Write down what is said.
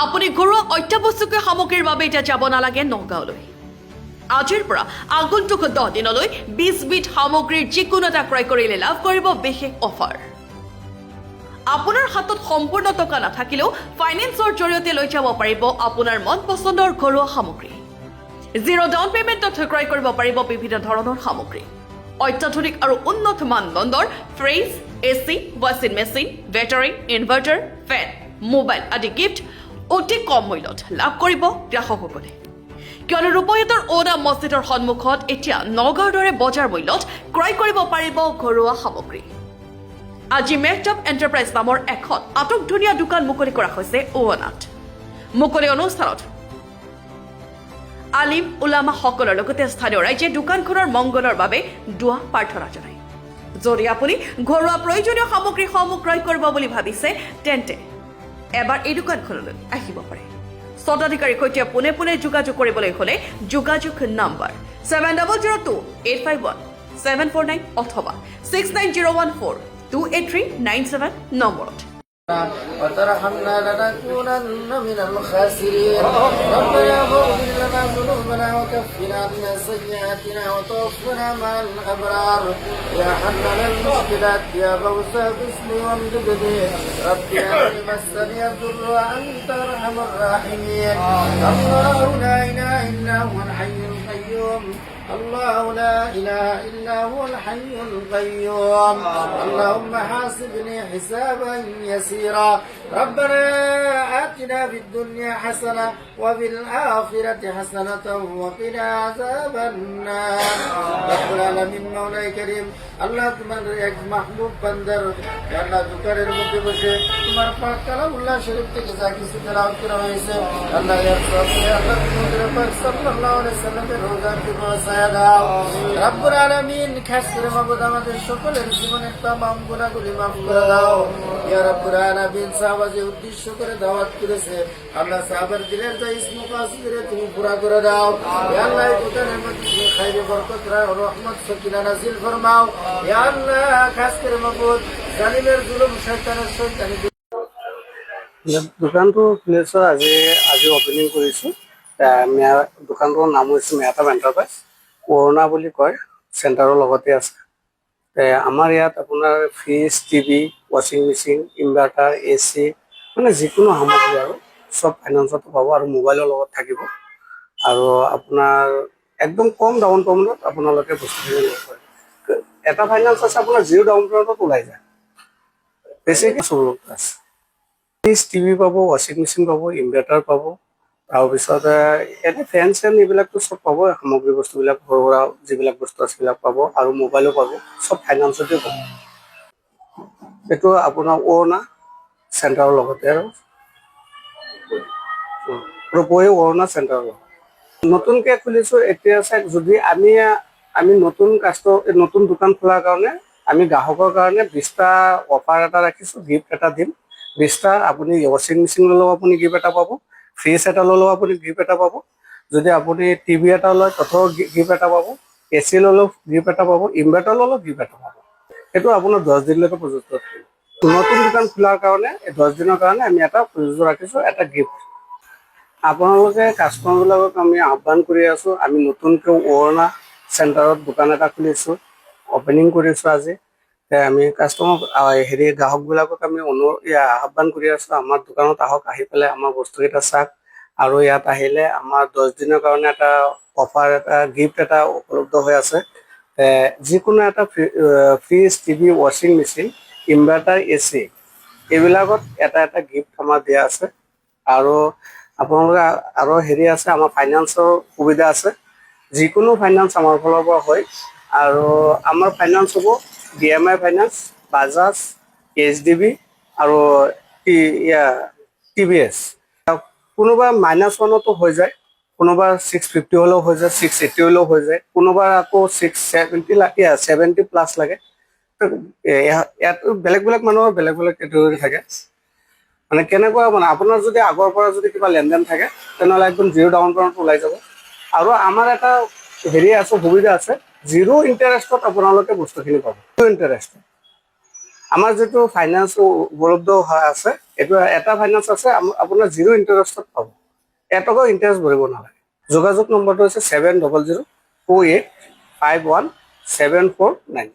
আপুনি ঘৰুৱা অত্যাৱশ্যকীয় সামগ্ৰীৰ বাবে এতিয়া যাব নালাগে নগাঁৱলৈ। আজিৰ পৰা আগন্তুক 10 দিনলৈ 20 বিধ সামগ্ৰীৰ যিকোনো এটা ক্ৰয় কৰিলে লাভ কৰিব বিশেষ অফাৰ। আপোনাৰ হাতত সম্পূৰ্ণ টকা নাথাকিলেও ফাইনেন্সৰ জৰিয়তে লৈ যাব পাৰিব আপোনাৰ মন পচন্দৰ ঘৰুৱা সামগ্ৰী। জিৰ' ডাউন পেমেণ্টত ক্ৰয় কৰিব পাৰিব বিভিন্ন ধৰণৰ সামগ্ৰী। অত্যাধুনিক আৰু উন্নত মানদণ্ডৰ ফ্ৰিজ, এচি, ৱাশ্বিং মেচিন, বেটাৰী, ইনভাৰ্টাৰ, ফেন, মোবাইল আদি গিফ্ট অতি কম মূল্যত লাভ কৰিব গ্ৰাহকসকলে। কিয়নো ৰূপয়াতৰ ওনা মছজিদৰ সন্মুখত এতিয়া নগাঁৱৰ দৰে বজাৰ মূল্যত ক্ৰয় কৰিব পাৰিব ঘৰুৱা সামগ্ৰী। আজি মেকটপ এণ্টাৰপ্ৰাইজ নামৰ এখন আটকধুনীয়া দোকান মুকলি কৰা হৈছে ওনাত। মুকলি অনুষ্ঠানত আলিম উলামা সকলৰ লগতে স্থানীয় ৰাইজে দোকানখনৰ মংগলৰ বাবে দোৱা প্ৰাৰ্থনা জনায়। যদি আপুনি ঘৰুৱা প্ৰয়োজনীয় সামগ্ৰীসমূহ ক্ৰয় কৰিব বুলি ভাবিছে তেন্তে এবাৰ এই দোকানখনলৈ আহিব পাৰে। স্বত্বাধিকাৰীৰ সৈতে পোনে পোনে যোগাযোগ কৰিবলৈ হ'লে যোগাযোগ নম্বৰ 7028517449 অথবা 6901428397 নম্বৰত। وترحمنا لنكونن من الخاسرين ربنا اغفر لنا ذنوبنا وكفنا عنا سيئاتنا وتوفنا مع الابرار يا حلل المشكلات يا غوث باسمي وامددني ربي اني مسني الضر وانت ارحم الراحمين الله لا اله الا هو الحي القيوم الله لا إله إلا هو الحي القيوم اللهم حاسبني حسابا يسيرا ربنا آتنا في الدنيا حسنة وفي الآخرة حسنة وقنا عذاب النار رب العالمين مولاي كريم الله তোমার এক মাহবুব বান্দার জান্নাত দুকারের মধ্যে বসে তোমার পাক কালামুল্লাহ শরীফ থেকে যা কিছু তেলাওয়াত করা হয়েছে আল্লাহ এর সাথে আল্লাহ নবী পাক সাল্লাল্লাহু আলাইহি সাল্লামের রোজার দিবস রব্বুল আলামিন খাস করে মাবুদ আমাদের সকলের জীবনের তামাম গুনাহগুলি maaf করে দাও ইয়া রব্বুল আলামিন সাহাবা যে উদ্দেশ্য করে দাওয়াত করেছে আল্লাহ সাহাবার দিলের যে ইসমু কাসিরে তুমি পুরা করে দাও ইয়া আল্লাহ এই দোকানের মধ্যে তুমি খাইরে বরকত রহমত সকিনা নাযিল ফরমাও ইয়া আল্লাহ খাস করে মাবুদ জালিমের জুলুম শয়তানের শয়তানি দোকানটো খুলিছো আজি ওপেনিং কৰিছো। দোকানটোৰ নাম হৈছে মেকটপ এণ্টাৰপ্ৰাইজ কৰোণা বুলি কয়, চেণ্টাৰৰ লগতে আছে। আমাৰ ইয়াত আপোনাৰ ফ্ৰিজ, টিভি, ৱাশ্বিং মেচিন, ইনভাৰ্টাৰ, এচি মানে যিকোনো সামগ্ৰী আৰু চব ফাইনেন্সত পাব আৰু মোবাইলৰ লগত থাকিব। আৰু আপোনাৰ একদম কম ডাউন পেমেণ্টত আপোনালোকে বস্তুখিনি ল'ব পাৰে। এটা ফাইনেন্স আছে আপোনাৰ 0 ডাউন পেমেণ্টত ওলাই যায়। বেছিকৈ চব আছে। ফ্ৰিজ, টিভি পাব, ৱাশ্বিং মেচিন পাব, ইনভাৰ্টাৰ পাব, তাৰপিছত এনে ফেন চেন এইবিলাকতো চব পাব। সামগ্ৰী বস্তুবিলাক সৰু সুৰা যিবিলাক বস্তু আছে সেইবিলাক পাব আৰু মোবাইলো পাব, চব ফাইনেন্সতে পাব। এইটো আপোনাৰ ওনা চেণ্টাৰৰ লগতে আৰু ৰূপহী ওনা চেণ্টাৰৰ লগত নতুনকৈ খুলিছোঁ। এতিয়া চাওক, যদি আমি নতুন দোকান খোলাৰ কাৰণে আমি গ্ৰাহকৰ কাৰণে 20টা অফাৰ এটা ৰাখিছোঁ, গিফ্ট এটা দিম। 20টা আপুনি ৱাশ্বিং মেচিন ল'লেও আপুনি গিফ্ট এটা পাব, ফ্ৰিজ এটা ল'লেও আপুনি গিফ্ট এটা পাব, যদি আপুনি টিভি এটা লয় তাতেও গিফ্ট এটা পাব, এচি ল'লেও গিফ্ট এটা পাব, ইনভাৰ্টাৰ ল'লেও গিফ্ট এটা পাব। সেইটো আপোনাৰ 10 দিনলৈকে প্ৰযোজ্য থাকিব। নতুন দোকান খোলাৰ কাৰণে 10 দিনৰ কাৰণে আমি এটা প্ৰযোজ্য ৰাখিছোঁ, এটা গিফ্ট। আপোনালোকে কাষ্টমাৰবিলাকক আমি আহ্বান কৰি আছোঁ। আমি নতুনকৈ ওনা চেণ্টাৰত দোকান এটা খুলিছোঁ, অপেনিং কৰিছোঁ আজি। আমি গ্ৰাহকবিলাকক আমি আহ্বান কৰি আছোঁ, আমাৰ দোকানত আহক, আহি পেলাই আমাৰ বস্তুকেইটা চাওক। আৰু ইয়াত আহিলে আমাৰ 10 দিনৰ কাৰণে এটা অফাৰ, এটা গিফ্ট এটা উপলব্ধ হৈ আছে। যিকোনো এটা ফ্ৰিজ, টিভি, ৱাশ্বিং মেচিন, ইনভাৰ্টাৰ, এচি এইবিলাকত এটা গিফ্ট আমাৰ দিয়া আছে। আৰু আপোনালোকে আৰু আছে, আমাৰ ফাইনেন্সৰ সুবিধা আছে। যিকোনো ফাইনেন্স আমাৰ ফালৰ পৰা হয়। আৰু আমাৰ ফাইনেন্স হ'ব DMI ফাইনেন্স, বাজাজ, HDB আৰু TVS। কোনোবা -1তো হৈ যায়, কোনোবা 650 হ'লেও হৈ যায়, 680 হ'লেও হৈ যায়, কোনোবা আকৌ 70+ লাগে। ইয়াত বেলেগ মানুহৰ বেলেগ কেটেগৰী থাকে। মানে কেনেকুৱা মানে আপোনাৰ যদি আগৰ পৰা যদি কিবা লেনদেন থাকে তেনেহ'লে একদম 0 ডাউন পেমেণ্ট ওলাই যাব। আৰু আমাৰ এটা সুবিধা আছে, 0 ইণ্টাৰেষ্টত আপোনালোকে বস্তুখিনি পাব। 0 ইণ্টাৰেষ্ট আমাৰ যিটো ফাইনেন্স উপলব্ধ হৈ আছে এইটো এটা ফাইনেন্স আছে আপোনাৰ 0 ইণ্টাৰেষ্টত পাব, এটকাও ইণ্টাৰেষ্ট ভৰিব নালাগে। যোগাযোগ নম্বৰটো হৈছে 7004851749।